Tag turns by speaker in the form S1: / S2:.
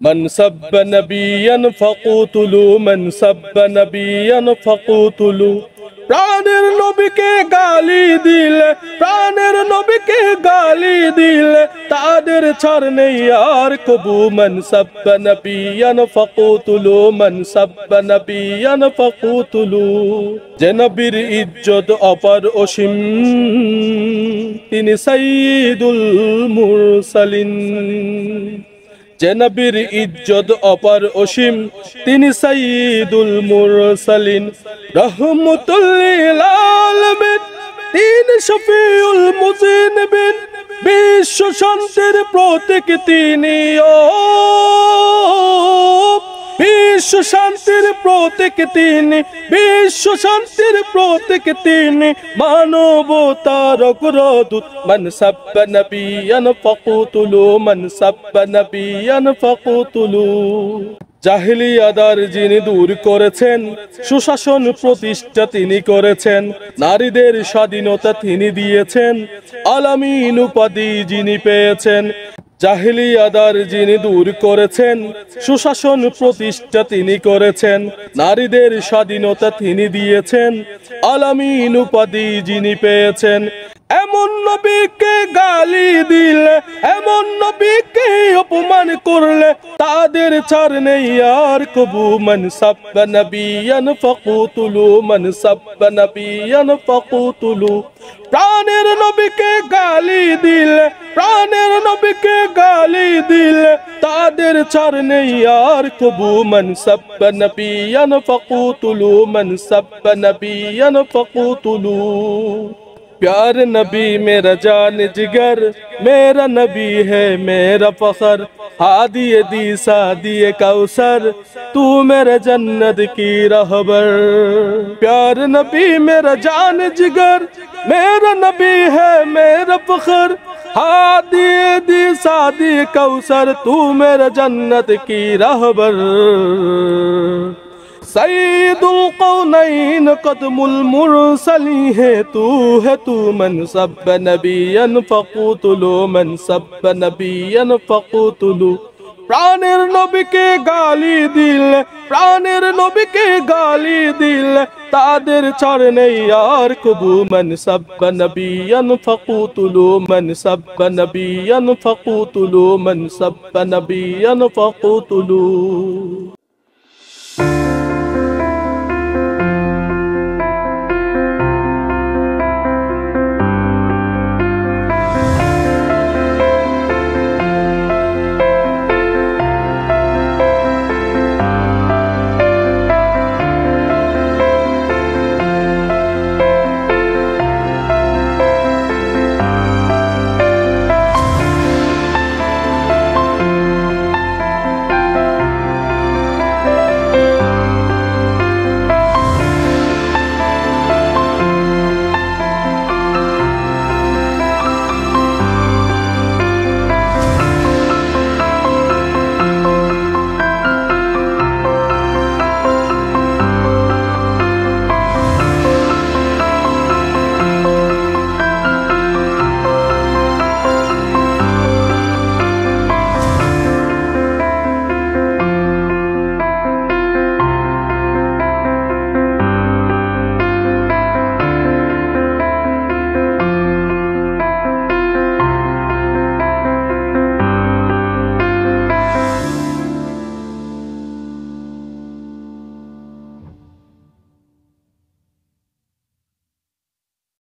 S1: মান সাব্বা নবিয়ান ফাকুতুলু, মান সাব্বা নবিয়ান ফাকুতুলু। প্রাণের নবীকে গালি দিলে, প্রাণের নবীকে গালি দিলে তাদের ছাড় নেই আর কবু। মান সাব্বা নবিয়ান ফাকুতুলু, মান সাব্বা নবিয়ান ফাকুতুলু। যে নবীর ইজ্জত অপার অসীম, তিনি সাইয়্যিদুল মুরসালিন। যে নবীর ইজ্জত অপার অসীম, তিনি সাইয়্যিদুল মুরসালিন। রহমতুল লিল আলামিন, তিনি শফিউল মুযনিবিন। বিশ্ব শান্তির প্রতীক তিনি, বিশ্ব শান্তির প্রতীক তিনি, বিশ্ব শান্তির প্রতীক তিনি, মানবতার অগ্রদূত। মান সাব্বা নবিয়ান ফাকুতুলু, মান সাব্বা নবিয়ান ফাকুতুলু। জাহিলিয়াদার যিনি দূর করেছেন, সুশাসন প্রতিষ্ঠা তিনি করেছেন, নারীদের স্বাধীনতা তিনি দিয়েছেন, আলামিন উপাধি যিনি পেয়েছেন। জাহিলিয়াদার যিনি দূর করেছেন, সুশাসন প্রতিষ্ঠা তিনি করেছেন, নারীদের স্বাধীনতা তিনি দিয়েছেন, আলামিন উপাধি যিনি পেয়েছেন। এমন নবীকে গালি দিলে, এমন নবীকে অপমান করলে তাদের ছাড় নেই আর কবু। মান সাব্বা নবিয়ান ফাকুতুলু, মান সাব্বা নবিয়ান ফাকুতুলু। প্রাণের নবীকে গালি দিলে, প্রাণের নবীকে গালি দিলে তাদের ছাড় নেই আর কবু। মান সাব্বা নবিয়ান ফাকুতুলু, মান সাব্বা নবিয়ান ফাকুতুলু। प्यार नबी मेरा जान जिगर, मेरा नबी है मेरा फखर। हादिए दी सादिए कौसर, तू मेरे जन्नत की रहबर। प्यार नबी मेरा जान जिगर, मेरा नबी है मेरा फखर। हादिए दी सादिए कौसर, तू मेरे जन्नत की रहबर। सईदुल कौनैन कदमुल मुरसली है तू। मन सब्ब नबियन फकुतुलु, मन सब्ब नबियन फकुतुलु। प्राणेर नबीके गाली दिले, प्राणेर नबीके गाली दिले तादेर छाड़ नेई आर कबू। मन सब्ब नबियन फकुतुलु, मन सब्ब नबियन फकुतुलु, मन सब्ब नबियन फकुतुलु।